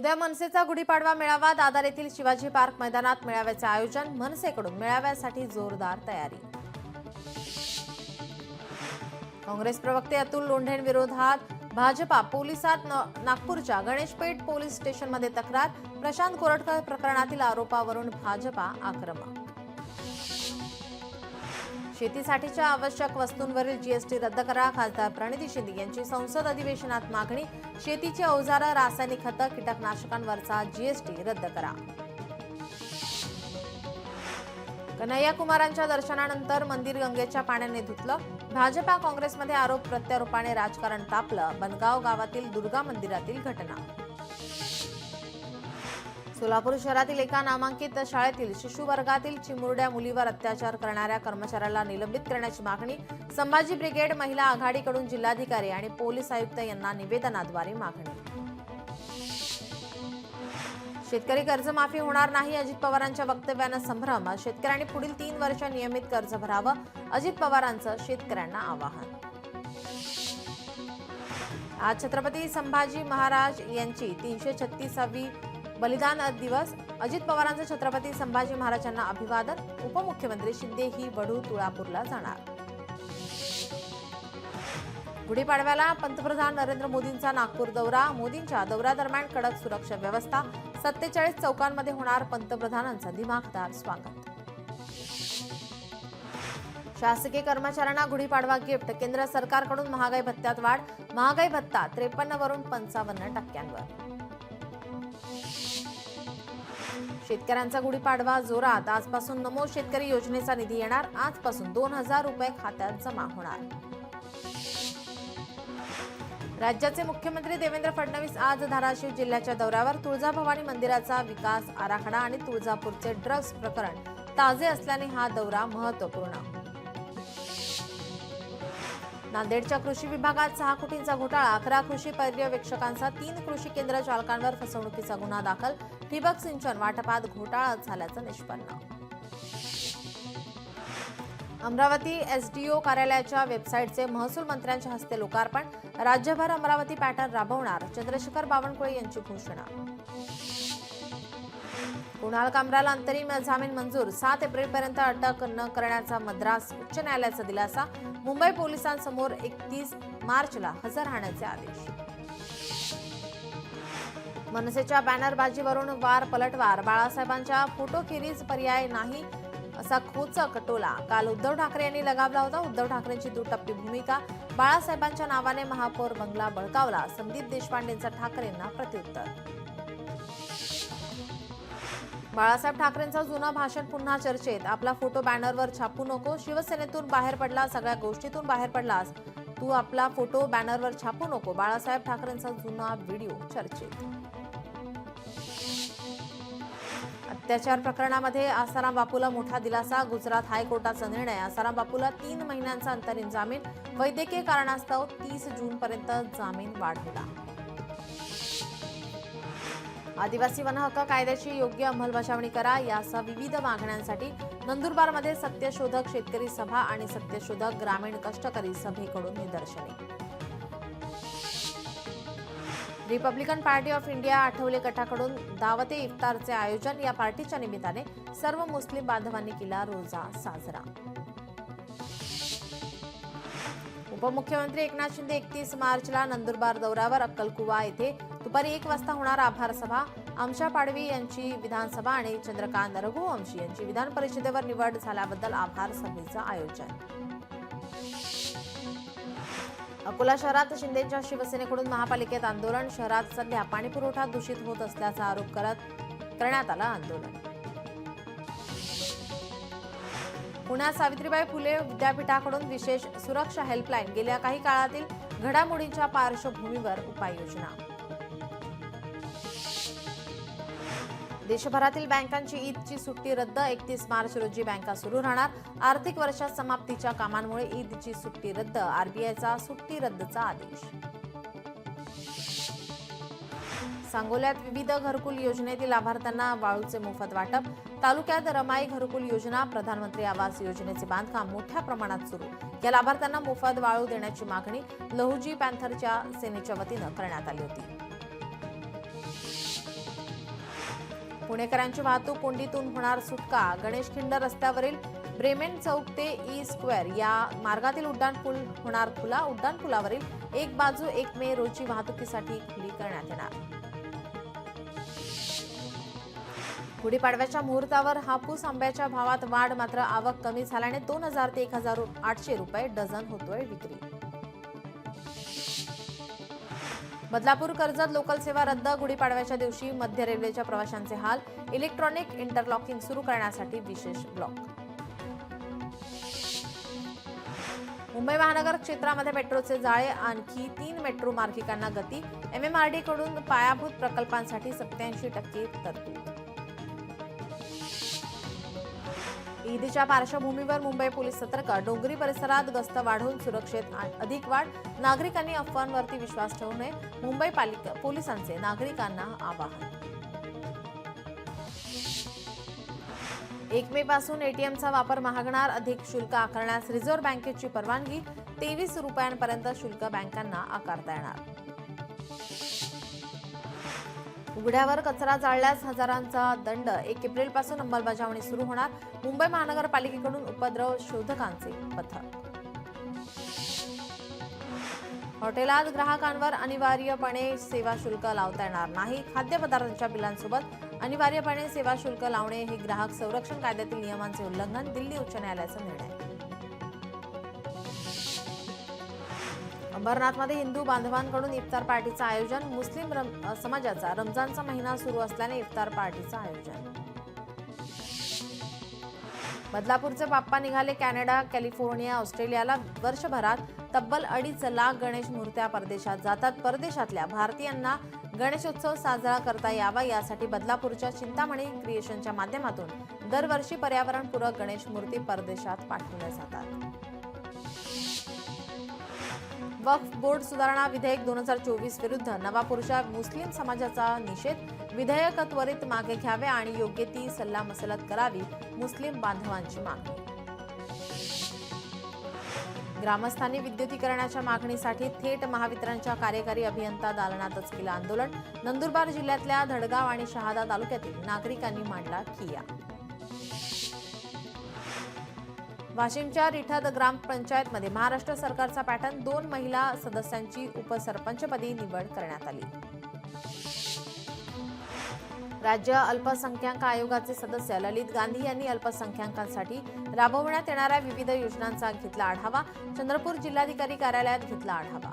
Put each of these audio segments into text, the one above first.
उद्या मनसेचा गुढीपाडवा मेळावा दादर येथील शिवाजी पार्क मैदानात मेळाव्याचे आयोजन। मनसेकडून मेळाव्यासाठी जोरदार तयारी। काँग्रेस प्रवक्ते अतुल लोंढेंविरोधात भाजपा पोलिसात नागपूरच्या गणेशपेठ पोलीस स्टेशनमध्ये तक्रार। प्रशांत कोरटकर प्रकरणातील आरोपावरून भाजपा आक्रमक। शेतीसाठीच्या आवश्यक वस्तूंवरील जीएसटी रद्द करा। खासदार प्रणिती शिंदे यांची संसद अधिवेशनात मागणी। शेतीची अवजारं, रासायनिक खतं, कीटकनाशकांवरचा जीएसटी रद्द करा। कन्हैया कुमारांच्या दर्शनानंतर मंदिर गंगेच्या पाण्याने धुतलं। भाजपा काँग्रेसमध्ये आरोप प्रत्यारोपाने राजकारण तापलं। बनगाव गावातील दुर्गा मंदिरातील घटना। सोलापूर शहरातील एका नामांकित शाळेतील शिशु वर्गातील चिमुरड्या मुलीवर अत्याचार करणाऱ्या कर्मचाऱ्याला निलंबित करण्याची मागणी। संभाजी ब्रिगेड महिला आघाडीकडून जिल्हाधिकारी आणि पोलीस आयुक्त यांना निवेदनाद्वारे मागणी। शेतकरी कर्जमाफी होणार नाही, अजित पवारांच्या वक्तव्यानं संभ्रम। शेतकऱ्यांनी पुढील 3 वर्ष नियमित कर्ज भरावं, अजित पवारांचं शेतकऱ्यांना आवाहन। आज छत्रपती संभाजी महाराज यांची 336वी बलिदान दिवस। अजित पवारांचं छत्रपती संभाजी महाराजांना अभिवादन। उपमुख्यमंत्री शिंदे ही वडू तुळापूरला जाणार। गुढीपाडव्याला पंतप्रधान नरेंद्र मोदींचा नागपूर दौरा। मोदींच्या दौऱ्यादरम्यान कडक सुरक्षा व्यवस्था। 47 चौकांमध्ये होणार पंतप्रधानांचं दिमाखदार स्वागत। शासकीय कर्मचाऱ्यांना गुढीपाडवा गिफ्ट। केंद्र सरकारकडून महागाई भत्त्यात वाढ। महागाई भत्ता 53 वरून 55%वर। शेतकऱ्यांचा गुढीपाडवा जोरात। आजपासून नमो शेतकरी योजनेचा निधी येणार। आजपासून 2000 रुपये खात्यात जमा होणार। राज्याचे मुख्यमंत्री देवेंद्र फडणवीस आज धाराशिव जिल्ह्याच्या दौऱ्यावर। तुळजाभवानी मंदिराचा विकास आराखडा आणि तुळजापूरचे ड्रग्ज प्रकरण ताजे असल्याने हा दौरा महत्त्वपूर्ण। नांदेडच्या कृषी विभागात 6 कोटींचा घोटाळा। 11 कृषी पर्यवेक्षकांचा 3 कृषी केंद्र चालकांवर फसवणुकीचा गुन्हा दाखल। ठिबक सिंचन वाटपात घोटाळा झाल्याचं निष्पन्न। अमरावती एसडीओ कार्यालयाच्या वेबसाईटचे महसूल मंत्र्यांच्या हस्ते लोकार्पण। राज्यभर अमरावती पॅटर्न राबवणार, चंद्रशेखर बावनकुळे यांची घोषणा। कुणाल कामराला अंतरिम जामीन मंजूर। 7 एप्रिलपर्यंत अटक न करण्याचा मद्रास उच्च न्यायालयाचा दिलासा। मुंबई पोलिसांसमोर 31 मार्चला हजर राहण्याचे आदेश। मनसेच्या बॅनरबाजीवरून वार पलटवार। बाळासाहेबांच्या फोटोखेरीज पर्याय नाही असा खोचक टोला। काल उद्धव ठाकरे यांनी लगावला होता। उद्धव ठाकरेंची दुटप्पी भूमिका। बाळासाहेबांच्या नावाने महापौर बंगला बळकावला। संदीप देशपांडेंचा ठाकरेंना प्रत्युत्तर। बाळासाहेब ठाकरेंचं जुनं भाषण पुन्हा चर्चेत। आपला फोटो बॅनरवर छापू नको। शिवसेनेतून बाहेर पडला, सगळ्या गोष्टीतून बाहेर पडलास, तू आपला फोटो बॅनरवर छापू नको। बाळासाहेब ठाकरेंचा जुना व्हिडिओ चर्चेत। अत्याचार प्रकरणामध्ये आसाराम बापूला मोठा दिलासा। गुजरात हायकोर्टाचा निर्णय। आसाराम बापूला 3 महिन्यांचा अंतरिम जामीन। वैद्यकीय कारणास्तव 30 जूनपर्यंत जामीन वाढवला। आदिवासी वन हक्क कायद्याची योग्य अंमलबजावणी करा यासह विविध मागण्यांसाठी नंदुरबारमध्ये सत्यशोधक शेतकरी सभा आणि सत्यशोधक ग्रामीण कष्टकरी सभेकडून निदर्शने। Republican party of India Athawale गटाकडून दावते इफ्तारचे आयोजन। या पार्टीच्या निमित्ताने सर्व मुस्लिम बांधवांनी केला रोजा साजरा। उपमुख्यमंत्री एकनाथ शिंदे 31 मार्चला नंदुरबार दौऱ्यावर। अक्कलकुवा येथे दुपारी 1 वाजता होणार आभार सभा। आमशा पाडवी यांची विधानसभा आणि चंद्रकांत रघुवंशी यांची विधान परिषदेवर निवड झाल्याबद्दल आभार सभेचं आयोजन। अकोला शहरात शिंदेच्या शिवसेनेकडून महापालिकेत आंदोलन। शहरात सध्या पाणीपुरवठा दूषित होत असल्याचा आरोप करण्यात आला आंदोलन। पुण्यात सावित्रीबाई फुले विद्यापीठाकडून विशेष सुरक्षा हेल्पलाईन। गेल्या काही काळातील घडामोडींच्या पार्श्वभूमीवर उपाययोजना। देशभरातील बँकांची ईदची सुट्टी रद्द। 31 मार्च रोजी बँका सुरू राहणार। आर्थिक वर्षात समाप्तीच्या कामांमुळे ईदची सुट्टी रद्द। आरबीआयचा सुट्टी रद्दचा आदेश। सांगोल्यात विविध घरकुल योजनेतील लाभार्थ्यांना वाळूचे मोफत वाटप। तालुक्यात रमाई घरकुल योजना, प्रधानमंत्री आवास योजनेचे बांधकाम मोठ्या प्रमाणात सुरू। या लाभार्थ्यांना मोफत वाळू देण्याची मागणी लहुजी पॅन्थरच्या सेनेच्या वतीनं करण्यात आली होती। पुणेकरांची वाहतूक कोंडीतून होणार सुटका. गणेश खिंड रस्त्यावरील ब्रेमेन चौक ते ई स्क्वेअर या मार्गातील उड्डाणपूल होणार खुला. उड्डाणपुलावरील एक बाजू 1 मे रोजी वाहतुकीसाठी खुली करण्यात येणार. गुढीपाडव्याच्या मुहूर्तावर हापूस आंब्याच्या भावात वाढ. मात्र आवक कमी झाल्याने 2000 ते 1800 रुपये डझन होतोय विक्री. बदलापूर कर्जत लोकल सेवा रद्द. गुढीपाडव्याच्या दिवशी मध्य रेल्वेच्या प्रवाशांचे हाल. इलेक्ट्रॉनिक इंटरलॉकिंग सुरू करण्यासाठी विशेष ब्लॉक. मुंबई महानगर क्षेत्रामध्ये मेट्रोचे जाळे. आणखी 3 मेट्रो मार्गिकांना गती. MMRD कडून पायाभूत प्रकल्पांसाठी 87% तरतूद. ईदच्या पार्श्वभूमीवर मुंबई पोलीस सतर्क. डोंगरी परिसरात गस्त वाढवून सुरक्षेत अधिक वाढ. नागरिकांनी अफवांवरती विश्वास ठेवू नये. मुंबई पोलिसांचे नागरिकांना आवाहन. 1 मे पासून एटीएमचा वापर महागणार. अधिक शुल्क आकारण्यास रिझर्व्ह बँकेची परवानगी. 23 रुपयांपर्यंत शुल्क बँकांना आकारता येणार. उघड्यावर कचरा जाळल्यास हजारांचा दंड. 1 एप्रिलपासून अंमलबजावणी सुरू होणार. मुंबई महानगरपालिकेकडून उपद्रव शोधकांचे पथक. हॉटेलात ग्राहकांवर अनिवार्यपणे सेवा शुल्क लावता येणार नाही. खाद्यपदार्थांच्या बिलांसोबत अनिवार्यपणे सेवा शुल्क लावणे हे ग्राहक संरक्षण कायद्यातील नियमांचे उल्लंघन. दिल्ली उच्च न्यायालयाचा निर्णय. अंबरनाथमध्ये हिंदू बांधवांकडून इफ्तार पार्टीचं आयोजन. मुस्लिम समाजाचा रमजानचा महिना सुरू असल्याने इफ्तार पार्टीचं आयोजन. बदलापूरचे बाप्पा निघाले कॅनडा, कॅलिफोर्निया, ऑस्ट्रेलियाला. वर्षभरात तब्बल 2.5 लाख गणेश मूर्त्या परदेशात जातात. परदेशातल्या भारतीयांना गणेशोत्सव साजरा करता यावा यासाठी बदलापूरच्या चिंतामणी क्रिएशनच्या माध्यमातून दरवर्षी पर्यावरणपूरक गणेश मूर्ती परदेशात पाठवल्या जातात. वक्फ बोर्ड सुधारणा विधेयक 2024 विरुद्ध नवापूरच्या मुस्लिम समाजाचा निषेध. विधेयक त्वरित मागे घ्यावे आणि योग्य ती सल्लामसलत करावी. मुस्लिम बांधवांची मागणी. ग्रामस्थांनी विद्युतीकरणाच्या मागणीसाठी थेट महावितरणच्या कार्यकारी अभियंता दालनातच केलं आंदोलन. नंदुरबार जिल्ह्यातल्या धडगाव आणि शहादा तालुक्यातील नागरिकांनी मांडला ठिय्या. वाशिमच्या रिठद ग्रामपंचायतमध्ये महाराष्ट्र सरकारचा पॅटर्न. 2 महिला सदस्यांची उपसरपंचपदी निवड करण्यात आली. राज्य अल्पसंख्याक आयोगाचे सदस्य ललित गांधी यांनी अल्पसंख्याकांसाठी राबवण्यात येणाऱ्या विविध योजनांचा घेतला आढावा. चंद्रपूर जिल्हाधिकारी कार्यालयात घेतला आढावा.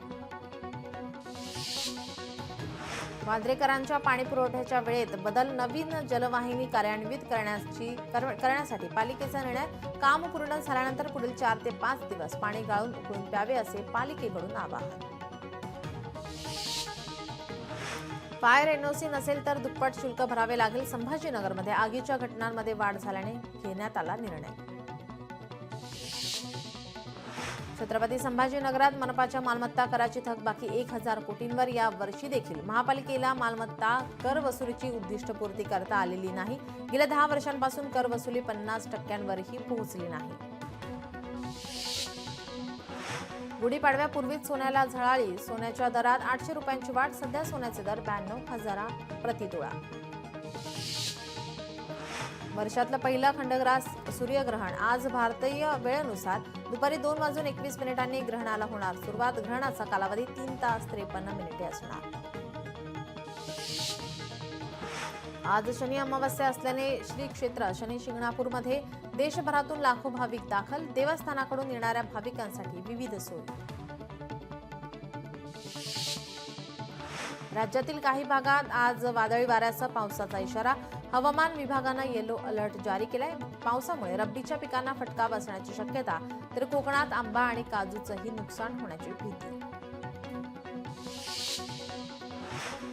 वांद्रेकरांच्या पाणीपुरवठ्याच्या वेळेत बदल. नवीन जलवाहिनी कार्यान्वित करण्यासाठी पालिकेचा निर्णय. काम पूर्ण झाल्यानंतर पुढील 4 ते 5 दिवस पाणी गाळून उकळून प्यावे असे पालिकेकडून आवाहन. फायर एनओसी नसेल तर दुप्पट शुल्क भरावे लागेल. संभाजीनगरमध्ये आगीच्या घटनांमध्ये वाढ झाल्याने घेण्यात आला निर्णय. छत्रपती संभाजीनगरात मनपाच्या मालमत्ता कराची थकबाकी 1000 कोटींवर. या वर्षी देखील महापालिकेला मालमत्ता कर वसुलीची उद्दिष्टपूर्ती करता आलेली नाही. गेल्या 10 वर्षांपासून कर वसुली 50%वरही पोहोचली नाही. गुढीपाडव्यापूर्वीच सोन्याला झळाळी. सोन्याच्या दरात 800 रुपयांची वाढ. सध्या सोन्याचे दर 92,000 प्रतितोळा. वर्षातलं पहिलं खंडग्रास सूर्यग्रहण. आज भारतीय वेळेनुसार दुपारी 2:21 ग्रहणाला होणार सुरुवात. ग्रहणाचा कालावधी 3 तास 53 मिनिटे असणार. आज शनी अमावस्या असल्याने श्री क्षेत्र शनी शिंगणापूरमध्ये देशभरातून लाखो भाविक दाखल. देवस्थानाकडून येणाऱ्या भाविकांसाठी विविध सोयी. राज्यातील काही भागात आज वादळी वाऱ्यासह पावसाचा इशारा. हवामान विभागानं येलो अलर्ट जारी केलाय. पावसामुळे रब्बीच्या पिकांना फटका बसण्याची शक्यता. तर कोकणात आंबा आणि काजूचंही नुकसान होण्याची भीती.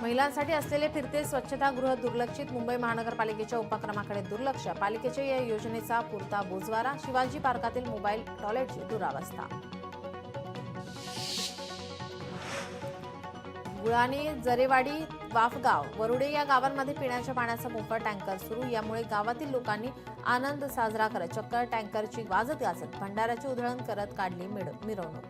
महिलांसाठी असलेले फिरते स्वच्छतागृह दुर्लक्षित. मुंबई महानगरपालिकेच्या उपक्रमाकडे दुर्लक्ष. पालिकेच्या या योजनेचा पुरता बोजवारा. शिवाजी पार्कातील मोबाईल टॉयलेटची दुरावस्था. गुळाणी, जरेवाडी, वाफगाव, वरुडे या गावांमध्ये पिण्याच्या पाण्याचा मोफत टँकर सुरू. यामुळे गावातील लोकांनी आनंद साजरा करत चक्क टँकरची वाजत गाजत भंडाऱ्याची उधळण करत काढली मिरवणूक.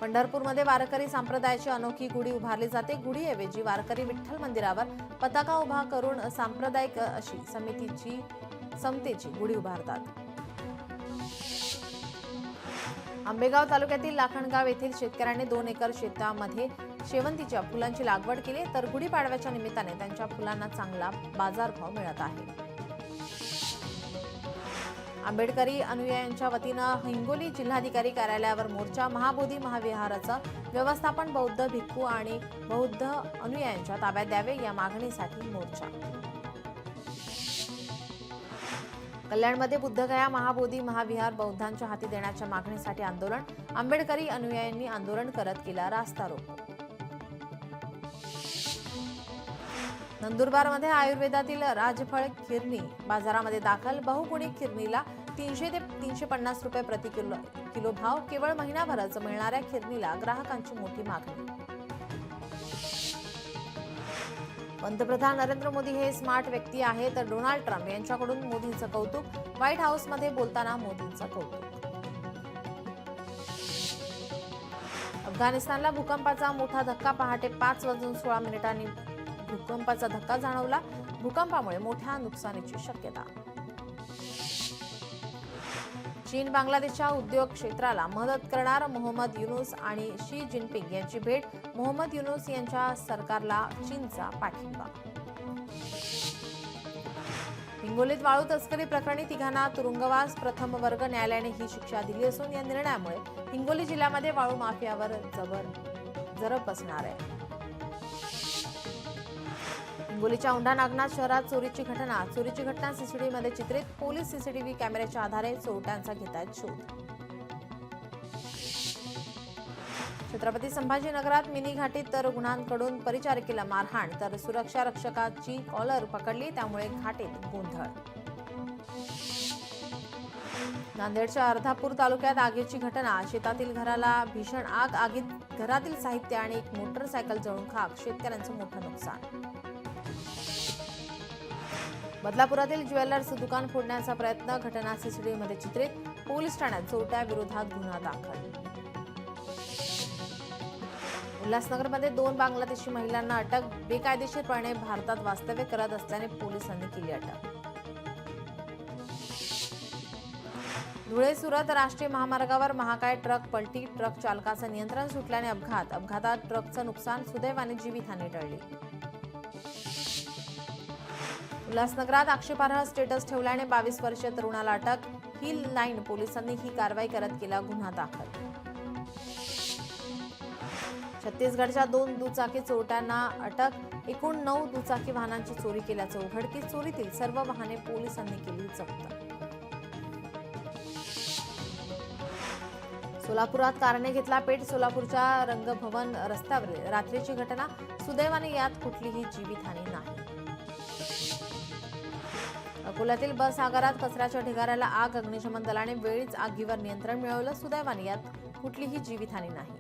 पंढरपूरमध्ये वारकरी संप्रदायाची अनोखी गुढी उभारली जाते. गुढीऐवजी वारकरी विठ्ठल मंदिरावर पताका उभा करून सांप्रदायिक अशी समतेची गुढी उभारतात. आंबेगाव तालुक्यातील लाखणगाव येथील शेतकऱ्यांनी 2 एकर शेतामध्ये शेवंतीच्या फुलांची लागवड केली, तर गुढीपाडव्याच्या निमित्ताने त्यांच्या फुलांना चांगला बाजारभाव मिळत आहे. आंबेडकरी अनुयायांच्या वतीनं हिंगोली जिल्हाधिकारी कार्यालयावर मोर्चा. महाबोधी महाविहाराचं व्यवस्थापन बौद्ध भिक्खू आणि बौद्ध अनुयायांच्या ताब्यात द्यावे या मागणीसाठी मोर्चा. कल्याणमध्ये बुद्धगया महाबोधी महाविहार बौद्धांच्या हाती देण्याच्या मागणीसाठी आंदोलन. आंबेडकरी अनुयायांनी आंदोलन करत केला रास्ता रोको. नंदुरबारमध्ये आयुर्वेदातील राजफळ खिरणी बाजारामध्ये दाखल. बहुगुणी खिरणीला 300 ते 350 रुपये प्रति किलो भाव. केवळ महिनाभरच मिळणाऱ्या खिरणीला ग्राहकांची मोठी मागणी. पंतप्रधान नरेंद्र मोदी हे स्मार्ट व्यक्ती आहे, तर डोनाल्ड ट्रम्प यांच्याकडून मोदींचं कौतुक. व्हाईट हाऊसमध्ये बोलताना मोदींचं कौतुक. अफगाणिस्तानला भूकंपाचा मोठा धक्का. पहाटे 5:16 भूकंपाचा धक्का जाणवला. भूकंपामुळे मोठ्या नुकसानीची शक्यता. चीन बांगलादेशच्या उद्योग क्षेत्राला मदत करणार. मोहम्मद युनूस आणि शी जिनपिंग यांची भेट. मोहम्मद युनूस यांच्या सरकारला चीनचा पाठिंबा. हिंगोलीत वाळू तस्करी प्रकरणी 3घांना तुरुंगवास. प्रथम वर्ग न्यायालयाने ही शिक्षा दिली असून या निर्णयामुळे हिंगोली जिल्ह्यामध्ये वाळू माफियावर जरब बसणार आहे. हिंगोलीच्या औंढा नागनाथ शहरात चोरीची घटना सीसीटीव्हीमध्ये चित्रित. पोलीस सीसीटीव्ही कॅमेऱ्याच्या आधारे चोरट्यांचा घेतायत शोध. छत्रपती संभाजीनगरात मिनी घाटीत तर रुग्णांकडून परिचारिकेला मारहाण, तर सुरक्षा रक्षकाची कॉलर पकडली, त्यामुळे घाटीत गोंधळ. नांदेडच्या अर्धापूर तालुक्यात आगीची घटना. शेतातील घराला भीषण आग. आगीत घरातील साहित्य आणि एक मोटरसायकल जळून खाक. शेतकऱ्यांचं मोठं नुकसान. बदलापुरातील ज्वेलर्स दुकान फोडण्याचा प्रयत्न. घटना सीसीटीव्हीमध्ये चित्रित. पोलीस ठाण्यात चोरट्या विरोधात गुन्हा दाखल. उल्हासनगरमध्ये 2 बांगलादेशी महिलांना अटक. बेकायदेशीरपणे भारतात वास्तव्य करत असल्याने पोलिसांनी केली अटक. धुळे सुरत राष्ट्रीय महामार्गावर महाकाय ट्रक पलटी. ट्रक चालकाचं नियंत्रण सुटल्याने अपघातात ट्रकचं नुकसान. सुदैवाने जीवितहानी टळली. उल्हासनगरात आक्षेपार्ह स्टेटस ठेवल्याने 22 वर्षीय तरुणाला अटक. हिल लाईन पोलिसांनी ही कारवाई करत केला गुन्हा दाखल. छत्तीसगडच्या 2 दुचाकी चोरट्यांना अटक. एकूण 9 दुचाकी वाहनांची चोरी केल्याचं उघडकीस. चोरीतील सर्व वाहने पोलिसांनी केली जप्त. सोलापुरात कारने घेतला पेट. सोलापूरच्या रंगभवन रस्त्यावर रात्रीची घटना. सुदैवाने यात कुठलीही जीवितहानी नाही. अकोल्यातील बस आगारात कचऱ्याच्या ढिगाऱ्याला आग. अग्निशमन दलाने वेळीच आगीवर नियंत्रण मिळवलं. सुदैवाने यात कुठलीही जीवितहानी नाही.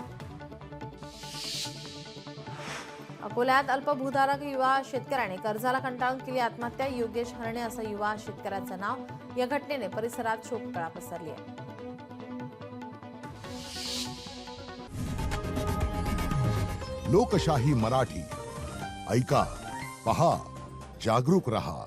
अकोल्यात अल्पभूधारक युवा शेतकऱ्याने कर्जाला कंटाळून केली आत्महत्या. योगेश हरणे असं युवा शेतकऱ्याचं नाव. या घटनेने परिसरात शोककळा पसरली आहे. लोकशाही मराठी ऐका, पहा, जागरूक रहा.